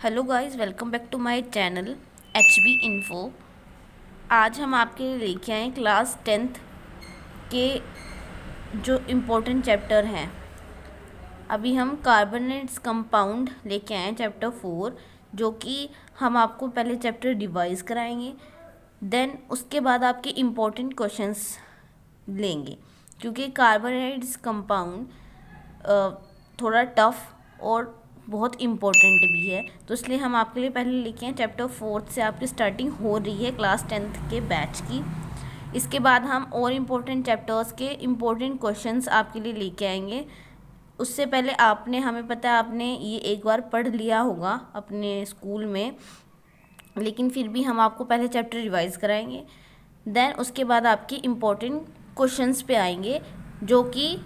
Hello guys, welcome back to my channel H B info. आज हम आपके लिए लेके आए क्लास 10th के जो इम्पोर्टेंट चैप्टर हैं। अभी हम कार्बोनेट्स कंपाउंड लेके आए हैं चैप्टर 4, जो कि हम आपको पहले चैप्टर रिवाइज कराएंगे। देन उसके बाद आपके इम्पोर्टेंट क्वेश्चंस लेंगे, क्योंकि कार्बोनेट्स कंपाउंड थोड़ा टफ और बहुत इम्पोर्टेंट भी है। तो इसलिए हम आपके लिए पहले लेके हैं चैप्टर 4 से आपकी स्टार्टिंग हो रही है क्लास 10th के बैच की। इसके बाद हम और इम्पोर्टेंट चैप्टर्स के इम्पोर्टेंट क्वेश्चंस आपके लिए लेके आएंगे। उससे पहले आपने, हमें पता है आपने ये एक बार पढ़ लिया होगा अपने स्कूल में, लेकिन फिर भी हम आपको पहले चैप्टर रिवाइज कराएंगे। देन उसके बाद आपके इम्पोर्टेंट क्वेश्चंस पे आएंगे, जो कि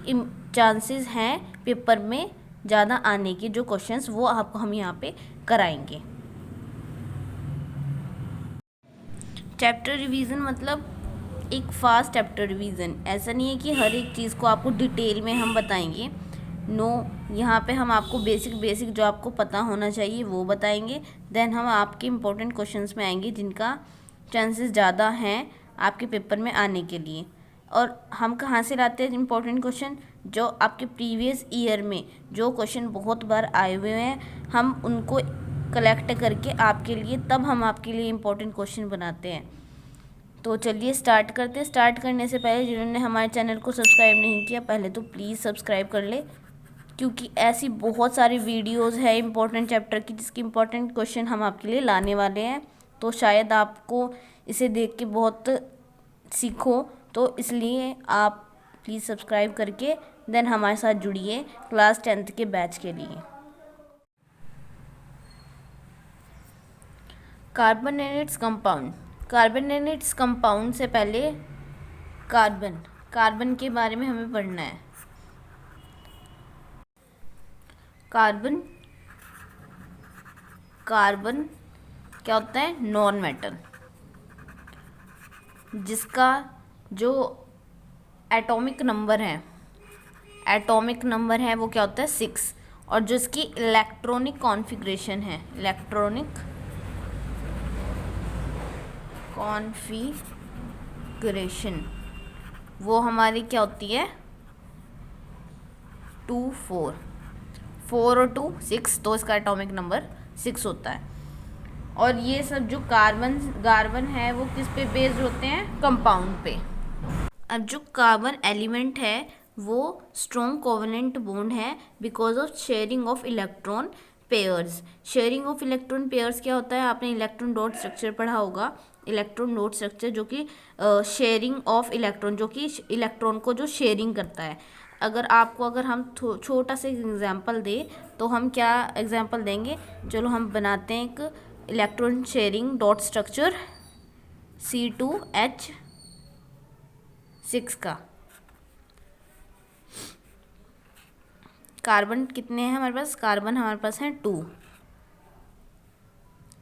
चांसेस हैं पेपर में ज़्यादा आने के, जो क्वेश्चंस वो आपको हम यहाँ पे कराएंगे। चैप्टर रिवीजन मतलब एक फास्ट चैप्टर रिवीजन। ऐसा नहीं है कि हर एक चीज़ को आपको डिटेल में हम बताएंगे। नो, यहाँ पे हम आपको बेसिक जो आपको पता होना चाहिए वो बताएंगे। देन हम आपके इम्पोर्टेंट क्वेश्चंस में आएंगे, जिनका चांसेस ज़्यादा हैं आपके पेपर में आने के लिए। और हम कहाँ से लाते हैं इम्पोर्टेंट क्वेश्चन? जो आपके प्रीवियस ईयर में जो क्वेश्चन बहुत बार आए हुए हैं, हम उनको कलेक्ट करके आपके लिए, तब हम आपके लिए इम्पोर्टेंट क्वेश्चन बनाते हैं। तो चलिए स्टार्ट करते हैं। स्टार्ट करने से पहले जिन्होंने हमारे चैनल को सब्सक्राइब नहीं किया, पहले तो प्लीज़ सब्सक्राइब कर ले, क्योंकि ऐसी बहुत सारी वीडियोस है इंपॉर्टेंट चैप्टर की, जिसकी इंपॉर्टेंट क्वेश्चन हम आपके लिए लाने वाले हैं। तो शायद आपको इसे देख के बहुत सीखो, तो इसलिए आप प्लीज़ सब्सक्राइब करके देन हमारे साथ जुड़िए क्लास 10th के बैच के लिए। Carbonates compound. कार्बोनेट्स कंपाउंड से पहले कार्बन के बारे में हमें पढ़ना है। कार्बन क्या होता है? नॉन मेटल, जिसका जो एटॉमिक नंबर है वो क्या होता है? 6। और जो इसकी इलेक्ट्रॉनिक कॉन्फ़िगरेशन है, इलेक्ट्रॉनिक कॉन्फ़िगरेशन, वो हमारी क्या होती है? 2 4 4 और 2 6, तो इसका एटॉमिक नंबर 6 होता है। और ये सब जो कार्बन है वो किस पे बेस्ड होते हैं? कंपाउंड पे। अब जो कार्बन एलिमेंट है वो स्ट्रॉन्ग कोवेलेंट बॉन्ड है because of sharing of electron pairs. Sharing of electron pairs क्या होता है? आपने इलेक्ट्रॉन डॉट स्ट्रक्चर पढ़ा होगा। इलेक्ट्रॉन डॉट स्ट्रक्चर जो कि शेयरिंग ऑफ इलेक्ट्रॉन, जो कि इलेक्ट्रॉन को जो शेयरिंग करता है। अगर हम छोटा सा एग्जांपल दें, तो हम क्या एग्जांपल देंगे? चलो हम बनाते हैं एक electron sharing dot structure C2H6 का। कार्बन कितने हैं हमारे पास? कार्बन हमारे पास हैं 2।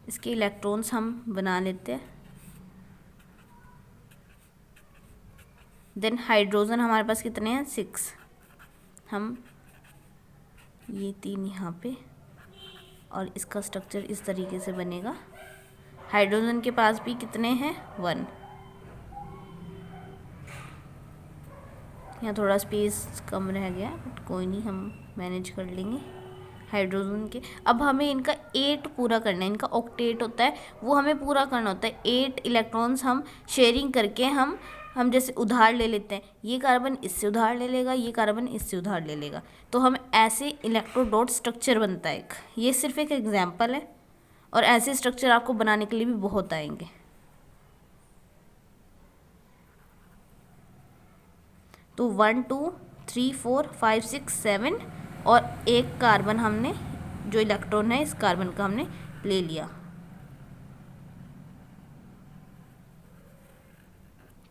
इसके इलेक्ट्रॉन्स हम बना लेते हैं। देन हाइड्रोजन हमारे पास कितने हैं? 6। हम ये 3 यहाँ पे, और इसका स्ट्रक्चर इस तरीके से बनेगा। हाइड्रोजन के पास भी कितने हैं? 1। यहाँ थोड़ा स्पेस कम रह गया, बट कोई नहीं, हम मैनेज कर लेंगे हाइड्रोजन के। अब हमें इनका 8 पूरा करना है। इनका ऑक्टेट होता है, वो हमें पूरा करना होता है। 8 इलेक्ट्रॉन्स हम शेयरिंग करके हम जैसे उधार ले लेते हैं, ये कार्बन इससे उधार ले लेगा, ये कार्बन इससे उधार ले लेगा, तो हम ऐसे इलेक्ट्रोडॉट स्ट्रक्चर बनता है एक। ये सिर्फ एक एग्जाम्पल है, और ऐसे स्ट्रक्चर आपको बनाने के लिए भी बहुत आएंगे। तो 1 2 3 4 5 6 7, और एक कार्बन हमने, जो इलेक्ट्रॉन है इस कार्बन का, हमने ले लिया।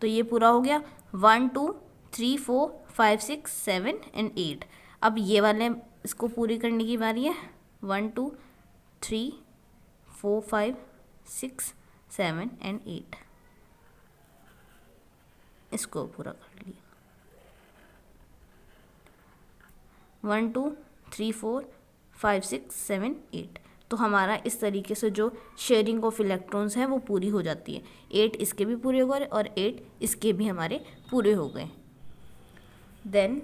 तो ये पूरा हो गया। 1 2 3 4 5 6 7 एंड 8। अब ये वाले इसको पूरी करने की बारी है। 1 2 3 4 5 6 7 एंड 8, इसको पूरा कर लिया। 1 2 3 4 5 6 7 8। तो हमारा इस तरीके से जो शेयरिंग ऑफ इलेक्ट्रॉन्स है वो पूरी हो जाती है। 8 इसके भी पूरे हो गए और 8 इसके भी हमारे पूरे हो गए। Then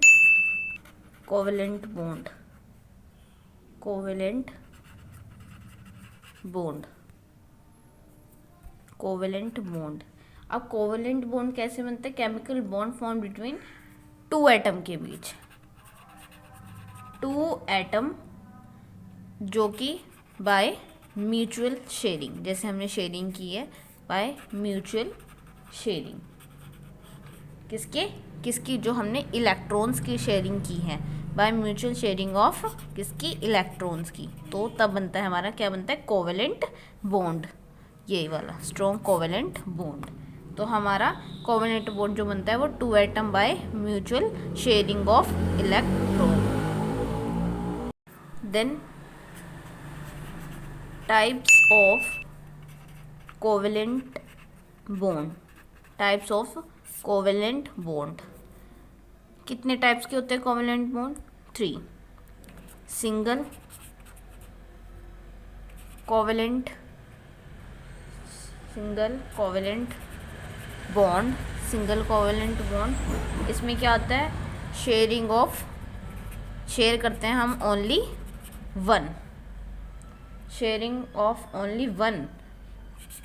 covalent bond, covalent bond, covalent bond. अब कोवेलेंट बॉन्ड कैसे बनता है? Chemical bond form between two atom के बीच, टू एटम जो कि बाय म्यूचुअल शेयरिंग, जैसे हमने शेयरिंग की है बाय म्यूचुअल शेयरिंग। किसके? किसकी? जो हमने इलेक्ट्रॉन्स की शेयरिंग की है बाय म्यूचुअल शेयरिंग ऑफ किसकी? इलेक्ट्रॉन्स की। तो तब बनता है हमारा, क्या बनता है? कोवेलेंट बॉन्ड, ये वाला स्ट्रॉन्ग कोवेलेंट बॉन्ड। तो हमारा कोवेलेंट बॉन्ड जो बनता है वो two atom by mutual sharing of electron. Then types of covalent bond, types of covalent bond. कितने टाइप्स के होते हैं covalent bond? 3। Single covalent, single covalent bond, single covalent bond. इसमें क्या होता है? शेयरिंग ऑफ, शेयर करते हैं हम ओनली 1, शेयरिंग ऑफ ओनली 1।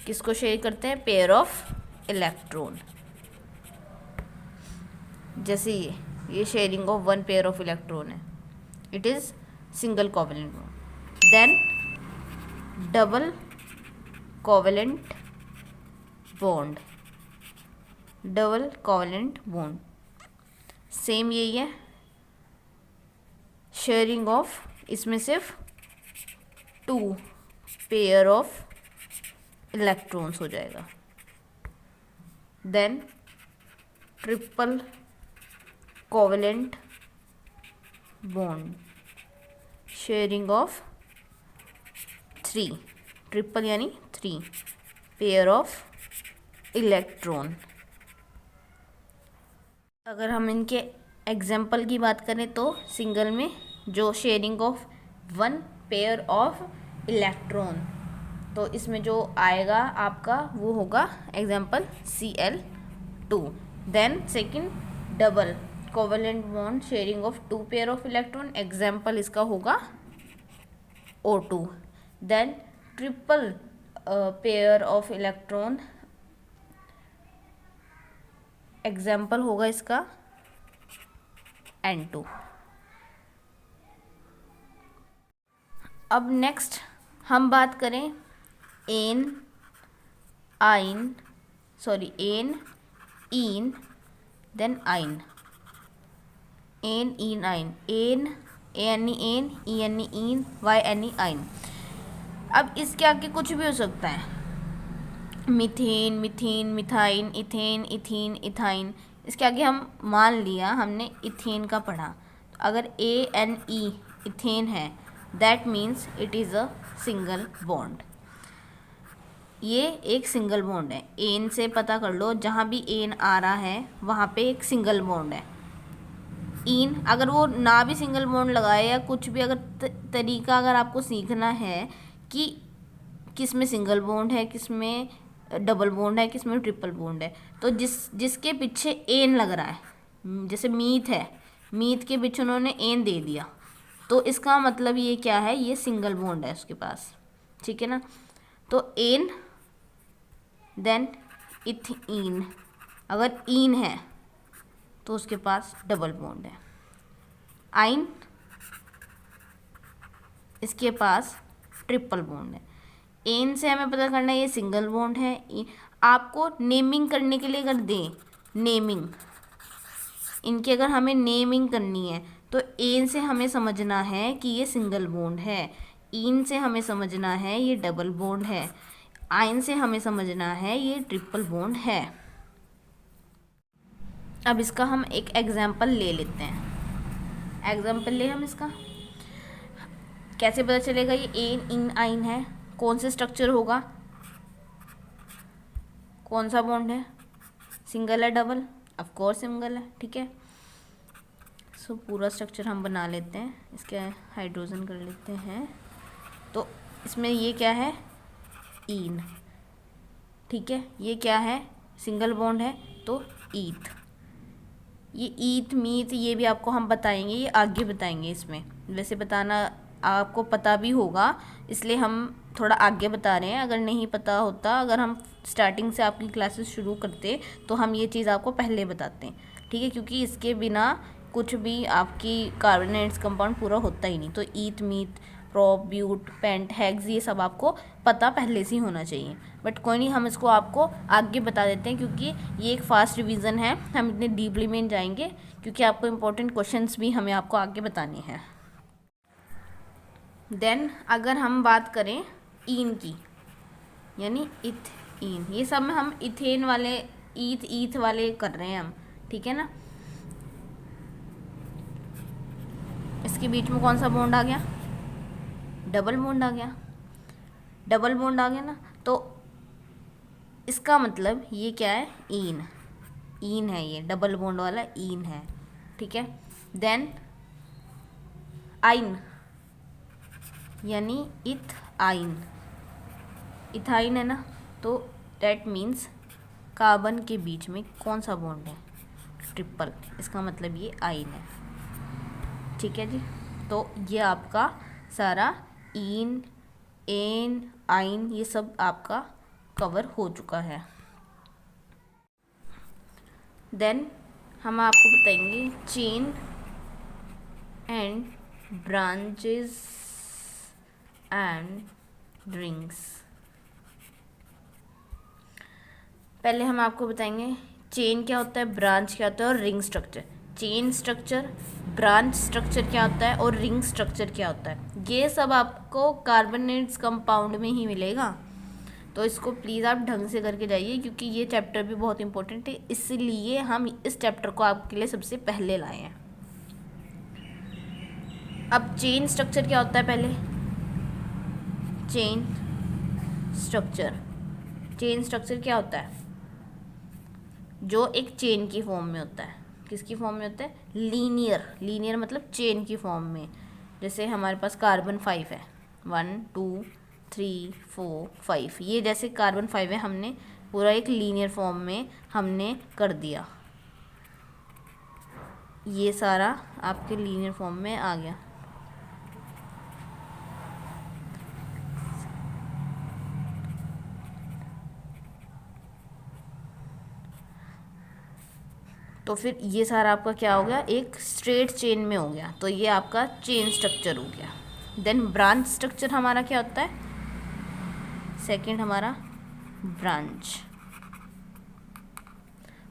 किसको शेयर करते हैं? Pair of electron. जैसे ये sharing of 1 pair of electron है, it is single covalent bond. Then double covalent bond, double covalent bond same यही है, शेयरिंग ऑफ, इसमें सिर्फ 2 पेयर ऑफ इलेक्ट्रॉन्स हो जाएगा। Then triple covalent bond, sharing of 3, triple यानी 3 पेयर ऑफ इलेक्ट्रॉन। अगर हम इनके एग्जाम्पल की बात करें तो सिंगल में जो sharing of 1 pair of electron, तो इसमें जो आएगा आपका वो होगा example Cl2। Then second double covalent bond sharing of 2 pair of electron, example इसका होगा O2। Then triple pair of electron, example होगा इसका N2। अब नेक्स्ट हम बात करें ane yne, sorry ane ene then yne, ane ene yne, ane A N ane E N ene Y N yne. अब इसके आगे कुछ भी हो सकता है, methane, methane, methyne, ethane, ethene, ethyne. इसके आगे हम मान लिया हमने इथेन का पढ़ा, तो अगर ए एन ई इथेन है that means it is a single bond. ये एक सिंगल बॉन्ड है। एन से पता कर लो, जहाँ भी एन आ रहा है वहाँ पे एक सिंगल बॉन्ड है। इन अगर वो ना भी सिंगल बॉन्ड लगाए या कुछ भी, अगर तरीका अगर आपको सीखना है कि किस में सिंगल बॉन्ड है, किस में डबल बॉन्ड है, किस में ट्रिपल बॉन्ड है, तो जिसके पीछे एन लग रहा है, जैसे मीथ है, मीथ के पीछे उन्होंने एन दे दिया, तो इसका मतलब ये क्या है? ये सिंगल बॉन्ड है उसके पास, ठीक है ना। तो एन देन इथीन, अगर इन है तो उसके पास डबल बॉन्ड है। आइन, इसके पास ट्रिपल बॉन्ड है। एन से हमें पता करना है ये सिंगल बॉन्ड है। आपको नेमिंग करने के लिए अगर दें, नेमिंग इनकी अगर हमें नेमिंग करनी है तो एन से हमें समझना है कि ये सिंगल बॉन्ड है, इन से हमें समझना है ये डबल बॉन्ड है, आइन से हमें समझना है ये ट्रिपल बॉन्ड है। अब इसका हम एक एग्जाम्पल ले लेते हैं। एग्जाम्पल ले हम इसका, कैसे पता चलेगा ये एन इन आइन है? कौन से स्ट्रक्चर होगा, कौन सा बॉन्ड है, सिंगल है डबल? ऑफ कोर्स सिंगल है, ठीक है। सो पूरा स्ट्रक्चर हम बना लेते हैं, इसके हाइड्रोजन कर लेते हैं। तो इसमें ये क्या है, ईन, ठीक है। ये क्या है, सिंगल बॉन्ड है तो ईथ। ये ईथ मीथ ये भी आपको हम बताएंगे, ये आगे बताएंगे। इसमें वैसे बताना आपको पता भी होगा, इसलिए हम थोड़ा आगे बता रहे हैं। अगर नहीं पता होता, अगर हम स्टार्टिंग से आपकी क्लासेस शुरू करते तो हम ये चीज़ आपको पहले बताते हैं, ठीक है। क्योंकि इसके बिना कुछ भी आपकी कार्बोनेट्स कंपाउंड पूरा होता ही नहीं। तो eth meth prop but pent hex ये सब आपको पता पहले से ही होना चाहिए। बट कोई नहीं, हम इसको आपको आगे बता देते हैं, क्योंकि ये एक फास्ट रिवीजन है। हम इतने डीपली में जाएंगे क्योंकि आपको इम्पोर्टेंट क्वेश्चंस भी हमें आपको आगे बताने हैं। देन अगर हम बात करें ईन की, यानी इथीन, ये सब में हम इथेन वाले ईथ वाले कर रहे हैं हम, ठीक है ना। इसके बीच में कौन सा बॉन्ड आ गया, डबल बॉन्ड आ गया। डबल बॉन्ड आ गया ना, तो इसका मतलब ये क्या है, ईन है, ये डबल बॉन्ड वाला ईन है, ठीक है। देन आइन, यानी इथाइन है ना, तो डैट मीन्स कार्बन के बीच में कौन सा बॉन्ड है, ट्रिपल। इसका मतलब ये आइन है, ठीक है जी। तो ये आपका सारा ईन एन आइन ये सब आपका कवर हो चुका है। देन हम आपको बताएंगे chain and branches and rings. पहले हम आपको बताएंगे चेन क्या होता है, ब्रांच क्या होता है और ring structure. Chain structure, branch structure क्या होता है और रिंग स्ट्रक्चर क्या होता है, ये सब आपको कार्बोनेट्स कंपाउंड में ही मिलेगा। तो इसको प्लीज़ आप ढंग से करके जाइए, क्योंकि ये चैप्टर भी बहुत इंपॉर्टेंट है, इसलिए हम इस चैप्टर को आपके लिए सबसे पहले लाए हैं। अब चेन स्ट्रक्चर क्या होता है, पहले चेन स्ट्रक्चर क्या होता है, जो एक चेन की फॉर्म में होता है। किसकी फॉर्म में होता है, लीनियर मतलब चेन की फॉर्म में। जैसे हमारे पास कार्बन 5 है, 1 2 3 4 5, ये जैसे कार्बन 5 है, हमने पूरा एक लीनियर फॉर्म में हमने कर दिया। ये सारा आपके लीनियर फॉर्म में आ गया। तो फिर ये सारा आपका क्या हो गया, एक स्ट्रेट चेन में हो गया। तो ये आपका चेन स्ट्रक्चर हो गया। देन ब्रांच स्ट्रक्चर हमारा क्या होता है, सेकंड हमारा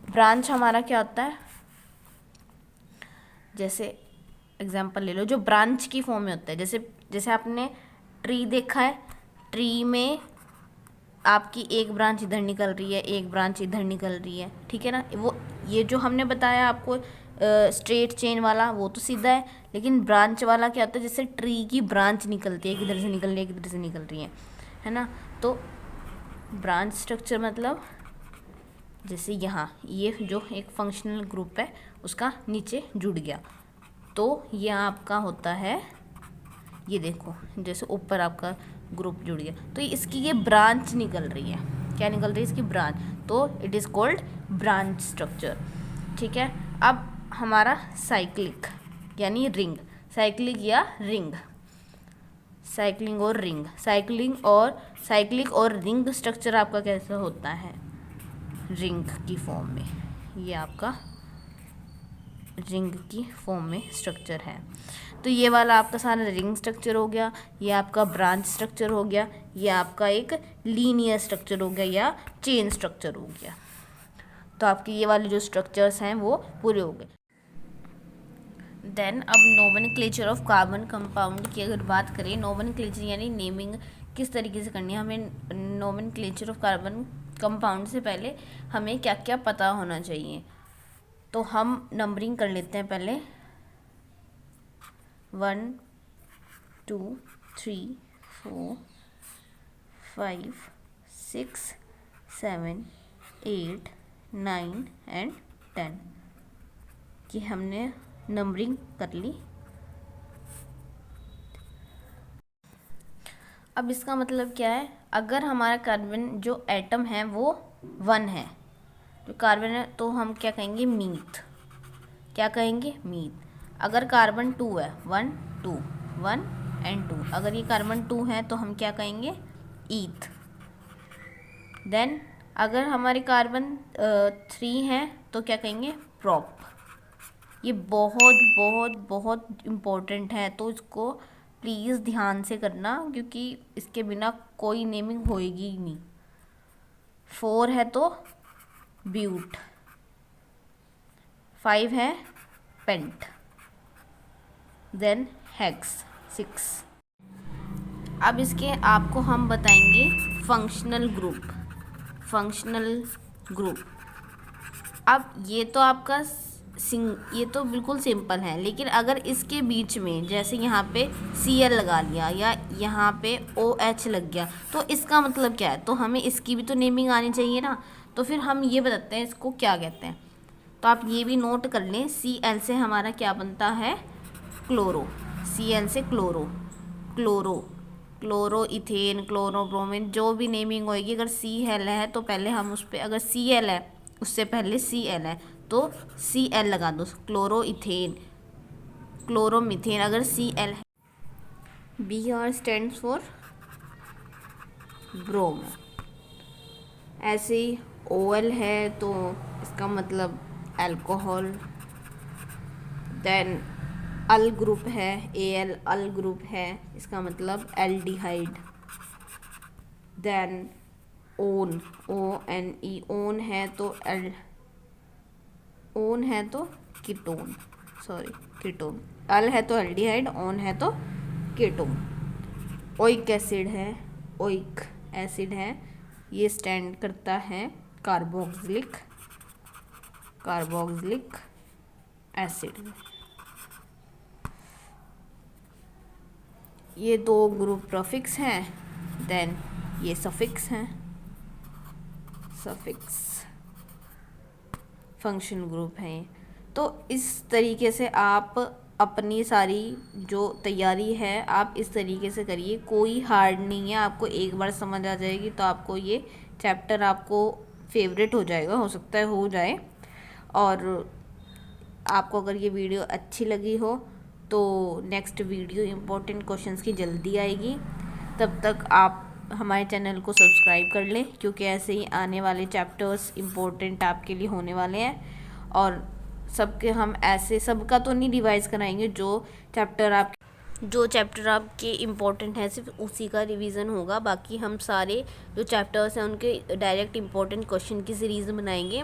ब्रांच हमारा क्या होता है, जैसे एग्जांपल ले लो, जो ब्रांच की फॉर्म में होता है। जैसे आपने ट्री देखा है, ट्री में आपकी एक ब्रांच इधर निकल रही है, एक ब्रांच इधर निकल रही है, ठीक है ना। वो ये जो हमने बताया आपको स्ट्रेट चेन वाला, वो तो सीधा है। लेकिन ब्रांच वाला क्या होता है, जैसे ट्री की ब्रांच निकलती है, किधर से निकल रही है, किधर से निकल रही है ना। तो ब्रांच स्ट्रक्चर मतलब जैसे यहाँ ये जो एक फंक्शनल ग्रुप है उसका नीचे जुड़ गया, तो ये आपका होता है, ये देखो जैसे ऊपर आपका ग्रुप जुड़ गया, तो इसकी ये ब्रांच निकल रही है। क्या निकल रही है, इसकी ब्रांच। तो it is called branch structure, ठीक है। अब हमारा साइक्लिक यानी रिंग, साइक्लिक और रिंग स्ट्रक्चर आपका कैसा होता है, रिंग की फॉर्म में। ये आपका रिंग की फॉर्म में स्ट्रक्चर है। तो ये वाला आपका सारा रिंग स्ट्रक्चर हो गया, ये आपका ब्रांच स्ट्रक्चर हो गया, ये आपका एक लीनियर स्ट्रक्चर हो गया या चेन स्ट्रक्चर हो गया। तो आपके ये वाले जो स्ट्रक्चर्स हैं वो पूरे हो गए। देन अब नोमेनक्लेचर ऑफ कार्बन कंपाउंड की अगर बात करें, नोमेनक्लेचर यानी नेमिंग किस तरीके से करनी है। हमें नोमेनक्लेचर ऑफ कार्बन कंपाउंड से पहले हमें क्या क्या पता होना चाहिए, तो हम नंबरिंग कर लेते हैं पहले। 1 2 3 4 5 6 7 8 9 एंड 10 कि हमने नंबरिंग कर ली। अब इसका मतलब क्या है, अगर हमारा कार्बन जो एटम है वो 1 है, जो कार्बन है, तो हम क्या कहेंगे, मीथ। क्या कहेंगे, मीथ। अगर कार्बन 2 है, 1 2 1 एंड 2, अगर ये कार्बन 2 है तो हम क्या कहेंगे, ईथ। देन अगर हमारे कार्बन 3 हैं तो क्या कहेंगे, प्रॉप। ये बहुत बहुत बहुत इम्पोर्टेंट है, तो इसको प्लीज़ ध्यान से करना, क्योंकि इसके बिना कोई नेमिंग होएगी ही नहीं। 4 है तो ब्यूट, 5 है पेंट, देन हेक्स 6। अब इसके आपको हम बताएंगे फंक्शनल ग्रुप। फंक्शनल ग्रुप, अब ये तो आपका ये तो बिल्कुल सिंपल है, लेकिन अगर इसके बीच में जैसे यहाँ पे Cl लगा लिया या यहाँ पे OH लग गया, तो इसका मतलब क्या है, तो हमें इसकी भी तो नेमिंग आनी चाहिए ना। तो फिर हम ये बताते हैं इसको क्या कहते हैं, तो आप ये भी नोट कर लें। Cl से हमारा क्या बनता है, क्लोरो। Cl से क्लोरो, क्लोरो इथेन, क्लोरोब्रोमीन, जो भी नेमिंग होएगी, अगर Cl है तो पहले हम उस पर, अगर Cl है उससे पहले Cl है तो Cl लगा दो, क्लोरो इथेन, क्लोरोमीथेन, अगर Cl है। Br stands for bromo. ऐसे ही OL है तो इसका मतलब अल्कोहल। देन अल ग्रुप है, Al अल ग्रुप है, इसका मतलब aldehyde. Then one, ONE, one है तो ओन है तो कीटोन, सॉरी कीटोन। अल है तो एल्डिहाइड, ओन है तो कीटोन। ओइक एसिड है, ओइक एसिड है, ये स्टैंड करता है कार्बोक्सिलिक एसिड। ये 2 ग्रुप प्रीफिक्स हैं, देन ये सफिक्स हैं, सफिक्स फंक्शन ग्रुप हैं। तो इस तरीके से आप अपनी सारी जो तैयारी है आप इस तरीके से करिए, कोई हार्ड नहीं है, आपको एक बार समझ आ जाएगी तो आपको ये चैप्टर आपको फेवरेट हो जाएगा, हो सकता है हो जाए। और आपको अगर ये वीडियो अच्छी लगी हो तो नेक्स्ट वीडियो इम्पोर्टेंट क्वेश्चंस की जल्दी आएगी। तब तक आप हमारे चैनल को सब्सक्राइब कर लें, क्योंकि ऐसे ही आने वाले चैप्टर्स इम्पोर्टेंट आपके लिए होने वाले हैं। और सबके हम ऐसे सबका तो नहीं रिवाइज़ कराएंगे, जो चैप्टर आपके इम्पोर्टेंट है सिर्फ उसी का रिवीजन होगा। बाकी हम सारे जो चैप्टर्स हैं उनके डायरेक्ट इम्पोर्टेंट क्वेश्चन की सीरीज़ बनाएंगे।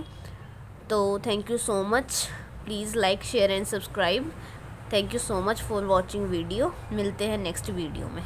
तो thank you so much, please like share and subscribe. Thank you so much for watching video. मिलते हैं नेक्स्ट वीडियो में।